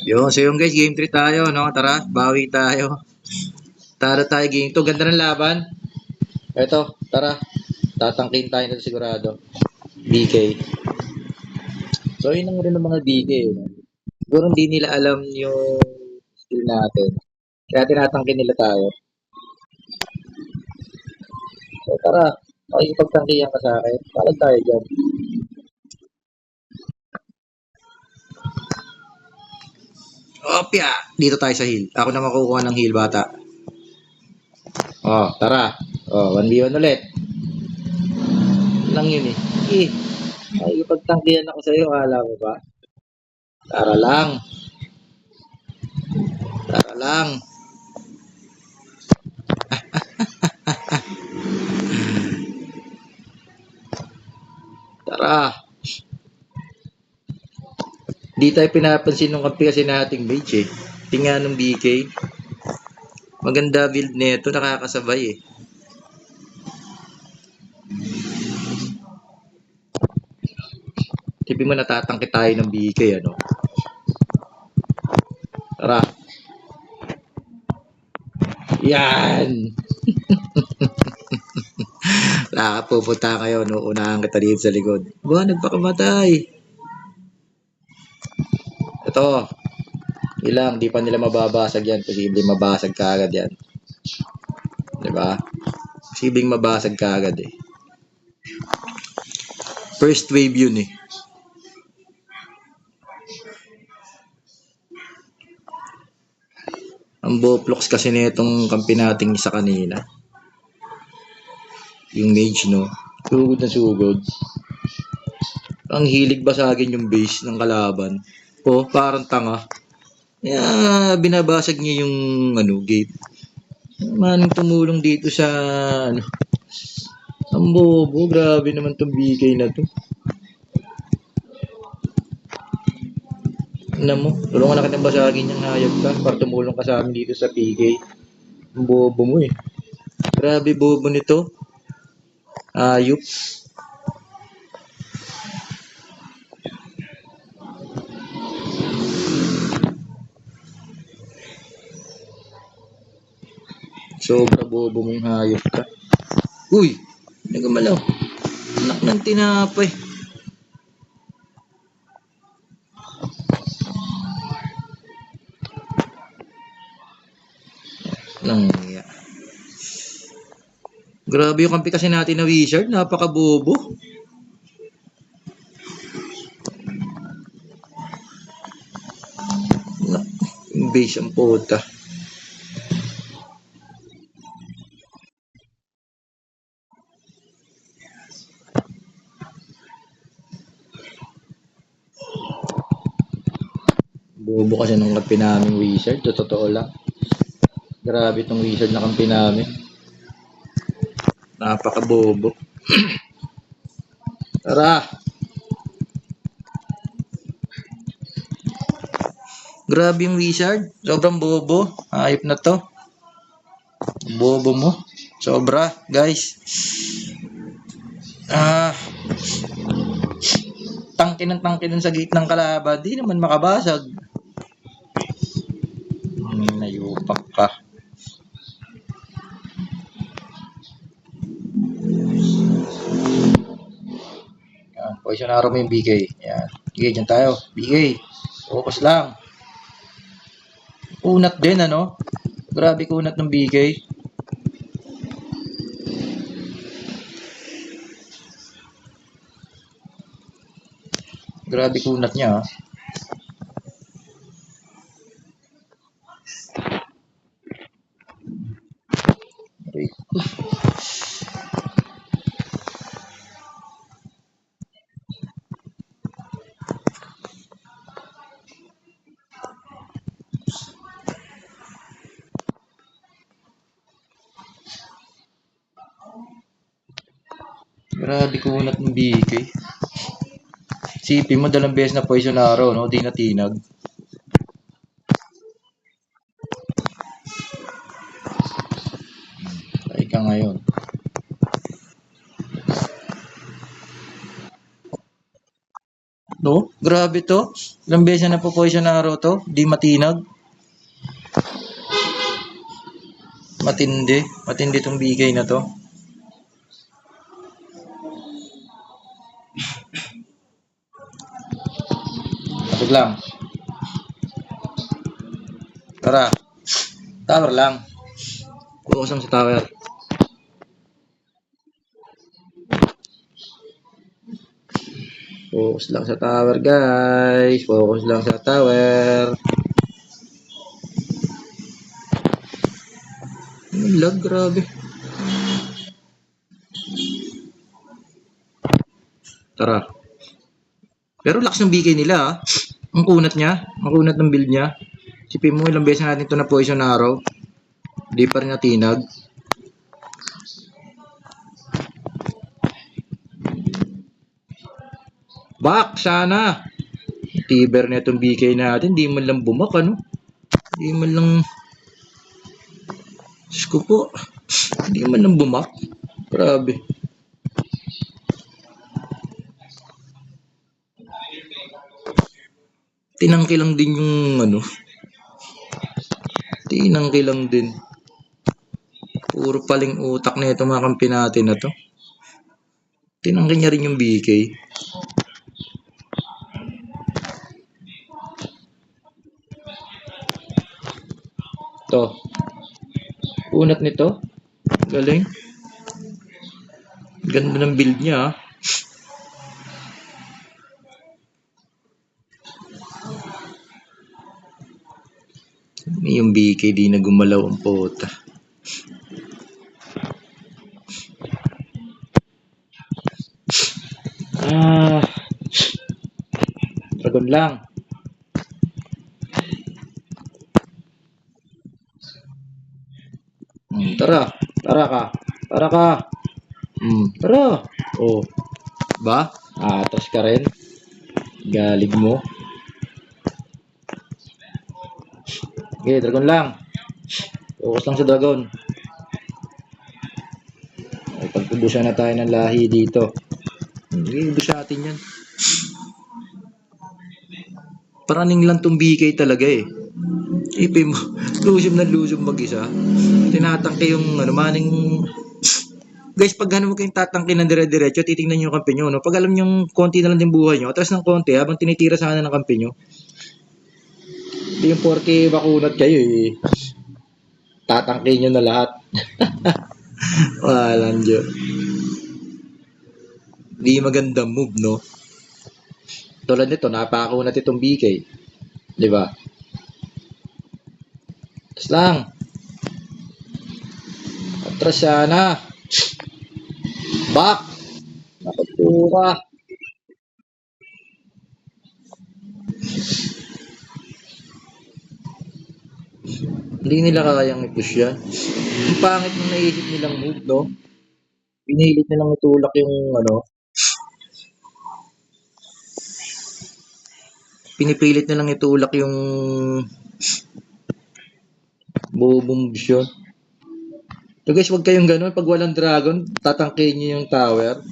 Yun, so yung guys, game 3 tayo, no? Tara, bawi tayo. Tara tayo game 2. Ganda ng laban. Eto, tara. Tatangkin tayo na sigurado. BK. So, yun ang rin ng mga BK. Siguro hindi nila alam yung skill natin. Kaya tinatangkin nila tayo. So, tara. Makikipagtangkihan ka sa akin. Palag tayo dyan. Opya! Dito tayo sa heal. Ako na makukuha ng heal, bata. Oh, tara. Oh, 1v1 ulit. Lang yun eh. Makikipagtangkihan ako sa'yo. Alam mo ba? Tara lang. Tara lang. Tara. Di tayo pinapansin ng kampi kasi nating mage eh. Tingnan ng BK. Maganda build nito, nakakasabay eh. Tipin mo natatangkit tayo ng BK ano. Tara. Yan. Pupunta kayo, no? Unahan kita dito sa likod. Ba, nagpakamatay. Ito. Ilang, di pa nila mababasag yan. Posible mabasag ka agad yan. Diba? Posibleng mabasag ka agad eh. First wave yun eh. Ang Boplox kasi nitong kampi nating isa kanina. Yung mage, no? Sugod na sugod. Ang hilig basagin yung base ng kalaban. Oh, parang tanga. Binabasag niya yung gate. Manong tumulong dito sa ang bobo, grabe naman tong BK na to. Mo, tulungan na kitang basagin yung hayop ka para tumulong ka sa amin dito sa PK. Ang bobo mo eh. Grabe bobo nito. Hayop. Sobra bobo mo yung hayop ka. Uy! Nagumalaw. Anak ng tinapay. Nangya. Grabe yung kampi kasi natin na wizard. Napaka-bobo. Yung base ang puta. Bobo kasi nung kampi namin wizard. Totoo lang. Grabe tong wizard na kampi namin. Napaka-bobo. Tara! Grabe yung wizard. Sobrang bobo. Ayop na to. Bobo mo. Sobra, guys. Tangke ng sa gate ng kalaban. Di naman makabasag. Nayupak ka. Yan. Poisonaro mo yung BK. Yan. BK, dyan tayo. BK. Focus lang. Kunat din, ano? Grabe kunat ng BK. Grabe kunat niya, ha? Grabe kunat ng BK. Sipin mo, dalang beses na poisonaro, no? Di natinag. Ay ka ngayon. No? Grabe to. Ilang beses na po poison arrow to. Di matinag. Matindi. Matindi tong BK na to. Tapos lang. Tara. Tower lang. Focus lang sa tower. Focus lang sa tower, guys. Focus lang sa tower. Lag, grabe. Tara. Pero lakas ng BK nila, ah. Ang kunat niya. Ang kunat ng build niya. Sipin mo, ilang beses natin ito na poison arrow. Di pa rin natinag. Back, sana. Tiber na itong BK natin. Di man lang bumak, ano? Di man lang... Diyos ko po. Di man lang bumak. Grabe. Tinangki lang din yung ano. Tinangki lang din. Puro paling utak na ito mga kampi natin na to. Tinangki niya rin yung BK. To. Unat nito. Galing. Ganda ng build niya, ah. Yung BK di na gumalaw ang pota. Dragon lang. Tara. Tara ka. Tara ka. Tara. Oh. Ba? Atras ka rin. Galig mo. Okay, dragon lang. Focus lang sa dragon. Ay, pagpubusan na tayo ng lahi dito. Okay, ubus natin yan. Paraning lang tong BK talaga eh. Ipin mo, lusog mag-isa. Tinatangke yung ano, maning... Guys, pag ano mo kayong tatangke ng dire-diretso, titingnan nyo yung kampi nyo. No? Pag alam nyo konti na lang yung buhay nyo, atras ng konti habang tinitira sana ng kampi nyo. Hindi yung 4K bakunat kayo eh. Tatangke nyo na lahat. Walang Diyo. Hindi magandang move, no? Tulad nito, napakunat itong BK. Diba? Atras lang. Atras sana. Back. Nakutuka. Hindi nila kayang i-push yan. Ang pangit ng naisip nilang move, no? Pinilit nilang itulak yung ano. Pinipilit nilang itulak yung bobo moves yun. So guys, wag kayong ganun. Pag walang dragon, tatangkin nyo yung tower.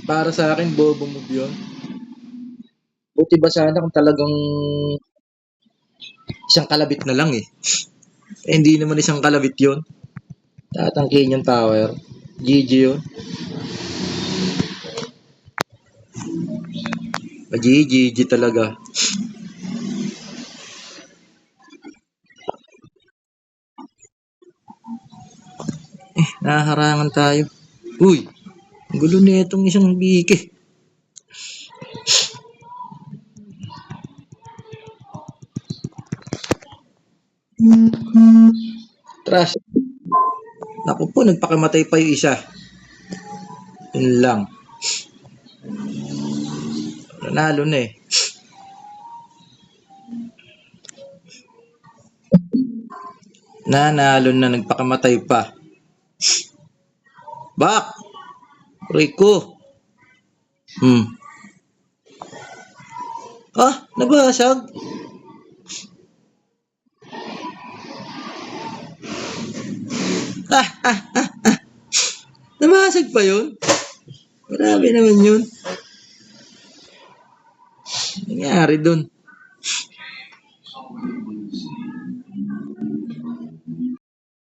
Para sa akin, bobo move yun. Buti ba sana kung talagang isang kalabit na lang eh. Hindi naman isang kalabit yun. Tatangkin yung tower. GG yun. GG talaga. Naharangan tayo. Uy, ang gulo na itong isang BK. Trust. Naku po, nagpakamatay pa yung isa. Yun lang. Nanalo na eh. Nanalo na, nagpakamatay pa. Back! Rico! Ah, nabasag? Nabasag pa yun? Grabe naman yun. Nangyari dun.